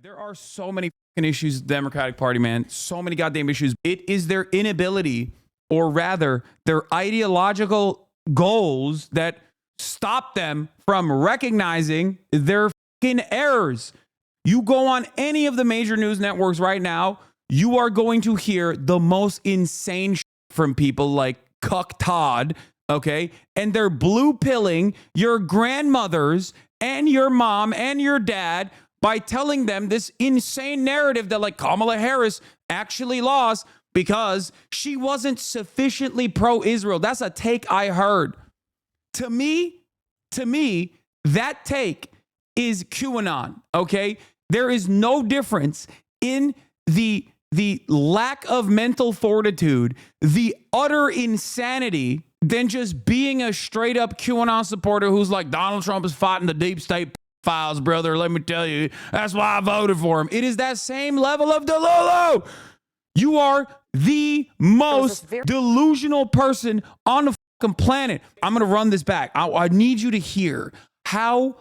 There are so many fucking issues, Democratic Party, man. So many goddamn issues. It is their inability, or rather, their ideological goals that stop them from recognizing their fucking errors. You go on any of the major news networks right now, you are going to hear the most insane shit from people like Cuck Todd, okay? And they're blue pilling your grandmothers and your mom and your dad by telling them this insane narrative that like Kamala Harris actually lost because she wasn't sufficiently pro-Israel. That's a take I heard. To me, that take is QAnon, okay? There is no difference in the lack of mental fortitude, the utter insanity than just being a straight up QAnon supporter who's like, Donald Trump is fighting the deep state files, brother. Let me tell you, that's why I voted for him. It is that same level of delulu. You are the most delusional person on the fucking planet. I'm going to run this back. I need you to hear how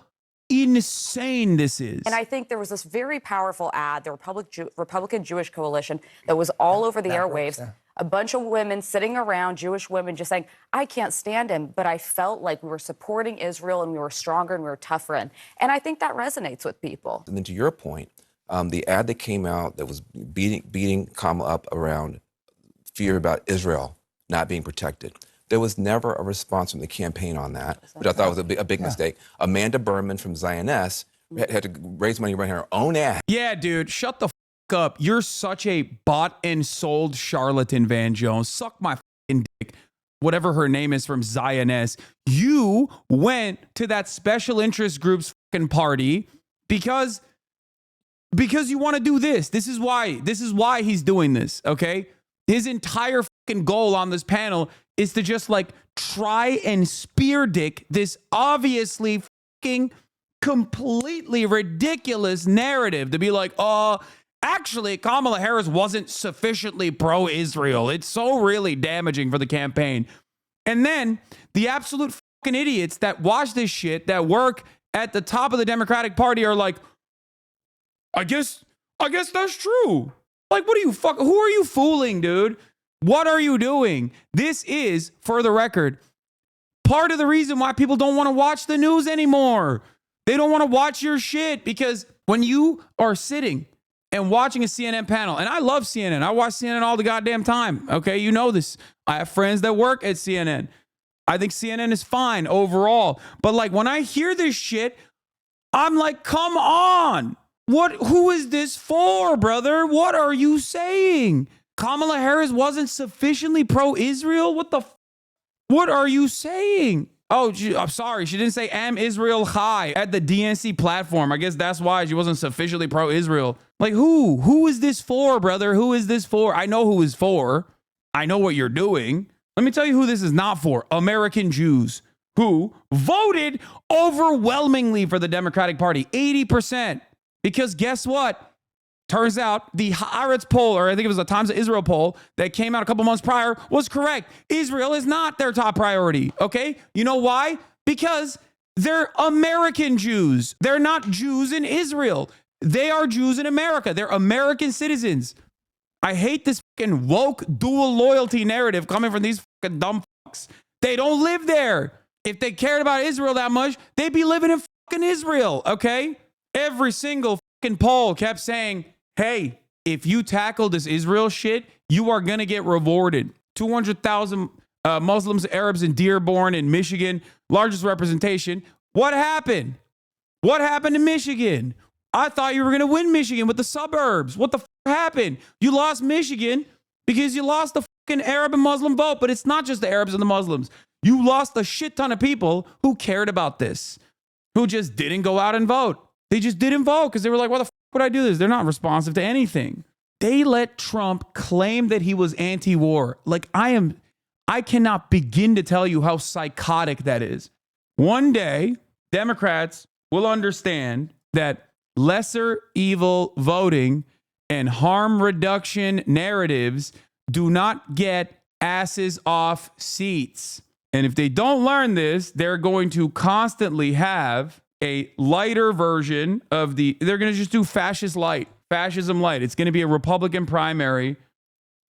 insane this is. And I think there was this very powerful ad, the Republican Jewish Coalition, that was all over the airwaves. Yeah. A bunch of women sitting around, Jewish women, just saying, I can't stand him, but I felt like we were supporting Israel and we were stronger and we were tougher. And I think that resonates with people. And then to your point, the ad that came out that was beating Kamala up around fear about Israel not being protected. There was never a response from the campaign on that, which I thought was a big mistake. Amanda Berman from Zioness had to raise money running her own ad. Yeah, dude, shut the f*** up. You're such a bought and sold charlatan, Van Jones. Suck my f***ing dick. Whatever her name is from Zioness. You went to that special interest group's f***ing party because you want to do this. This is why he's doing this, okay? His entire f***ing goal on this panel is to just like try and spear dick this obviously fucking completely ridiculous narrative to be like, actually Kamala Harris wasn't sufficiently pro-Israel. It's so really damaging for the campaign. And then the absolute fucking idiots that watch this shit that work at the top of the Democratic Party are like, I guess that's true. Like, who are you fooling, dude? What are you doing? This is, for the record, part of the reason why people don't want to watch the news anymore. They don't want to watch your shit because when you are sitting and watching a CNN panel, and I love CNN. I watch CNN all the goddamn time. Okay, you know this. I have friends that work at CNN. I think CNN is fine overall. But like when I hear this shit, I'm like, come on. Who is this for, brother? What are you saying? Kamala Harris wasn't sufficiently pro-Israel? What are you saying? Oh, I'm sorry. She didn't say am Israel high at the DNC platform. I guess that's why she wasn't sufficiently pro-Israel. Like who? Who is this for, brother? Who is this for? I know who is for. I know what you're doing. Let me tell you who this is not for. American Jews who voted overwhelmingly for the Democratic Party. 80%. Because guess what? Turns out the Haaretz poll, or I think it was the Times of Israel poll that came out a couple months prior, was correct. Israel is not their top priority, okay? You know why? Because they're American Jews. They're not Jews in Israel. They are Jews in America. They're American citizens. I hate this fucking woke dual loyalty narrative coming from these fucking dumb fucks. They don't live there. If they cared about Israel that much, they'd be living in fucking Israel, okay? Every single fucking poll kept saying, hey, if you tackle this Israel shit, you are going to get rewarded. 200,000 Muslims, Arabs in Dearborn in Michigan, largest representation. What happened? What happened in Michigan? I thought you were going to win Michigan with the suburbs. What the happened? You lost Michigan because you lost the fucking Arab and Muslim vote, but it's not just the Arabs and the Muslims. You lost a shit ton of people who cared about this, who just didn't go out and vote. They just didn't vote because they were like, why the would I do this? They're not responsive to anything. They let Trump claim that he was anti-war. Like I cannot begin to tell you how psychotic that is. One day, Democrats will understand that lesser evil voting and harm reduction narratives do not get asses off seats. And if they don't learn this, they're going to constantly have a lighter version of they're going to just do fascism light. It's going to be a Republican primary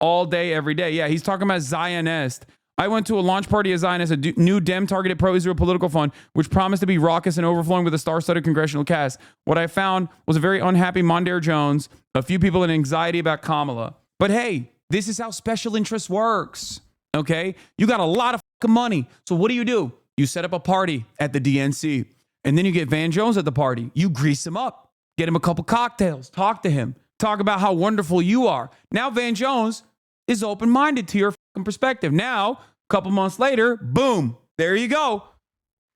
all day, every day. Yeah, he's talking about Zionist. I went to a launch party of Zionist, a new Dem-targeted pro-Israel political fund, which promised to be raucous and overflowing with a star-studded congressional cast. What I found was a very unhappy Mondaire Jones, a few people in anxiety about Kamala. But hey, this is how special interest works, okay? You got a lot of fucking money. So what do? You set up a party at the DNC, and then you get Van Jones at the party. You grease him up, get him a couple cocktails, talk to him, talk about how wonderful you are. Now Van Jones is open-minded to your fucking perspective. Now, a couple months later, boom, there you go.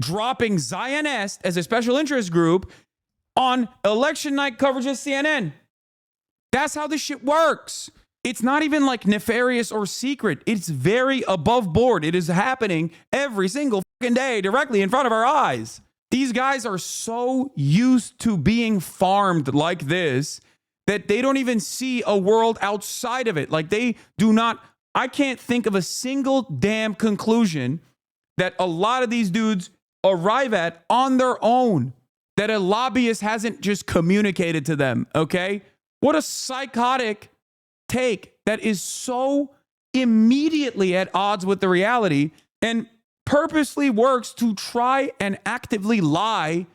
Dropping Zionist as a special interest group on election night coverage of CNN. That's how this shit works. It's not even like nefarious or secret. It's very above board. It is happening every single fucking day directly in front of our eyes. These guys are so used to being farmed like this that they don't even see a world outside of it. Like they do not, I can't think of a single damn conclusion that a lot of these dudes arrive at on their own, that a lobbyist hasn't just communicated to them, okay? What a psychotic take that is so immediately at odds with the reality and purposely works to try and actively lie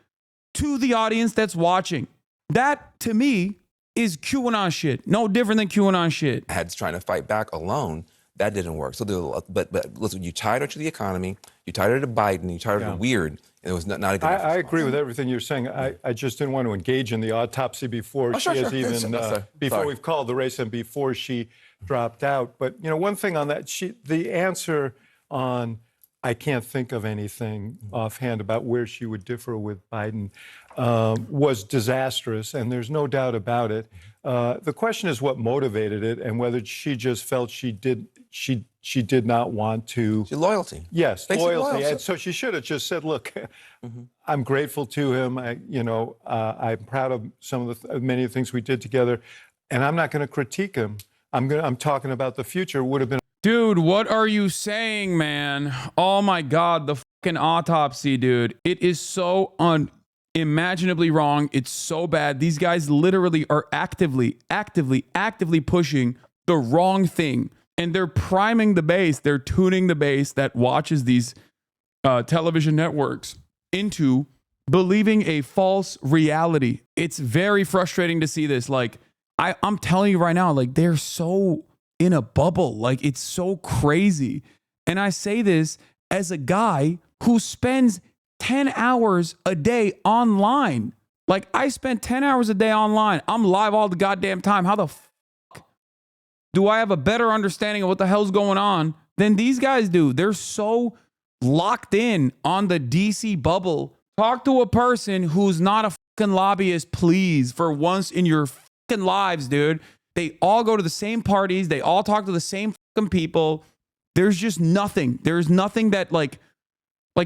to the audience that's watching. That, to me, is QAnon shit. No different than QAnon shit. Had trying to fight back alone, that didn't work. So, but listen, you tied her to the economy, you tied her to Biden, you tied her to weird, and it was not a good. I agree with everything you're saying. I just didn't want to engage in the autopsy before before we've called the race and before she dropped out. But you know, one thing on that, the answer on I can't think of anything offhand about where she would differ with Biden was disastrous, and there's no doubt about it. The question is what motivated it, and whether she just felt she did not want to. Loyalty. Yes, loyalty. And so she should have just said, "Look, I'm grateful to him. I'm proud of many of the things we did together, and I'm not going to critique him. I'm talking about the future." Would have been. Dude, what are you saying, man? Oh my God, the fucking autopsy, dude. It is so unimaginably wrong. It's so bad. These guys literally are actively pushing the wrong thing. And they're priming the base. They're tuning the base that watches these television networks into believing a false reality. It's very frustrating to see this. Like, I'm telling you right now, like, they're so in a bubble. Like, it's so crazy. And I say this as a guy who spends 10 hours a day online. Like, I spend 10 hours a day online. I'm live all the goddamn time. How the fuck do I have a better understanding of what the hell's going on than these guys do? They're so locked in on the DC bubble. Talk to a person who's not a fucking lobbyist, please, for once in your fucking lives, dude. They all go to the same parties. They all talk to the same fucking people. There's just nothing. There's nothing that like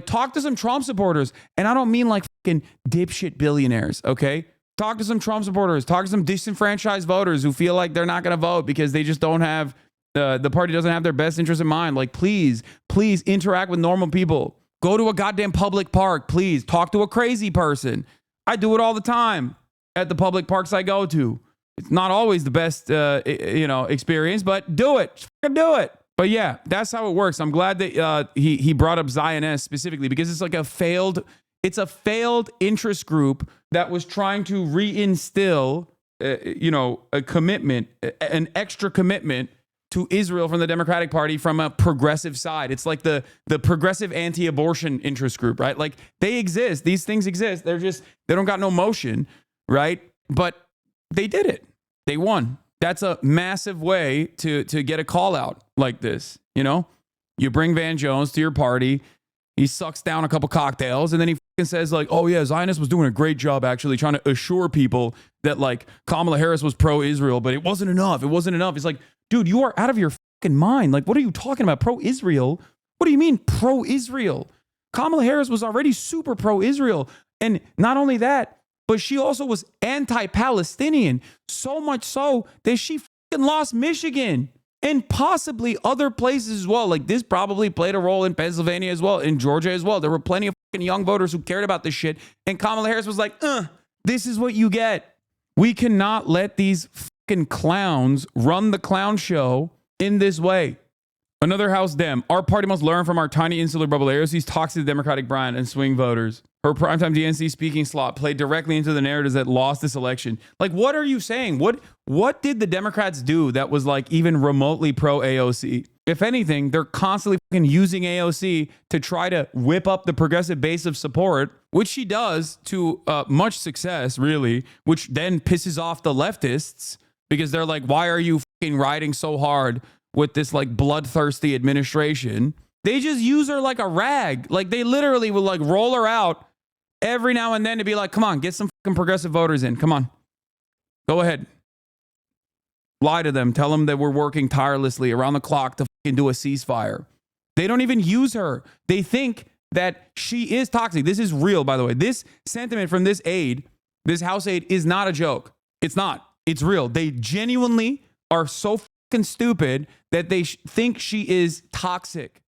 talk to some Trump supporters. And I don't mean like fucking dipshit billionaires, okay? Talk to some Trump supporters. Talk to some disenfranchised voters who feel like they're not going to vote because they just don't have, the party doesn't have their best interest in mind. Like, please interact with normal people. Go to a goddamn public park, please. Talk to a crazy person. I do it all the time at the public parks I go to. It's not always the best, experience, but do it. Do it. But yeah, that's how it works. I'm glad that he brought up Zionist specifically because it's like a failed interest group that was trying to reinstill, a commitment, an extra commitment to Israel from the Democratic Party from a progressive side. It's like the progressive anti-abortion interest group, right? Like they exist. These things exist. They don't got no motion, right? But they did it. They won. That's a massive way to get a call out like this. You know, you bring Van Jones to your party. He sucks down a couple cocktails and then he fucking says like, oh yeah, Zionist was doing a great job actually trying to assure people that like Kamala Harris was pro-Israel, but it wasn't enough. It wasn't enough. It's like, dude, you are out of your fucking mind. Like, what are you talking about? Pro-Israel? What do you mean pro-Israel? Kamala Harris was already super pro-Israel. And not only that, but she also was anti-Palestinian. So much so that she fucking lost Michigan and possibly other places as well. Like this probably played a role in Pennsylvania as well, in Georgia as well. There were plenty of fucking young voters who cared about this shit. And Kamala Harris was like, this is what you get. We cannot let these fucking clowns run the clown show in this way. Another House Dem. Our party must learn from our tiny insular bubble. AOC's toxic Democratic brand and swing voters. Her primetime DNC speaking slot played directly into the narratives that lost this election. Like, what are you saying? What did the Democrats do that was like even remotely pro AOC? If anything, they're constantly fucking using AOC to try to whip up the progressive base of support, which she does to much success, really, which then pisses off the leftists because they're like, why are you fucking riding so hard with this like bloodthirsty administration? They just use her like a rag. Like they literally will like roll her out every now and then to be like, come on, get some fucking progressive voters in. Come on. Go ahead. Lie to them. Tell them that we're working tirelessly around the clock to fucking do a ceasefire. They don't even use her. They think that she is toxic. This is real, by the way. This sentiment from this aide, this House aide, is not a joke. It's not. It's real. They genuinely are so fucking stupid that they think she is toxic.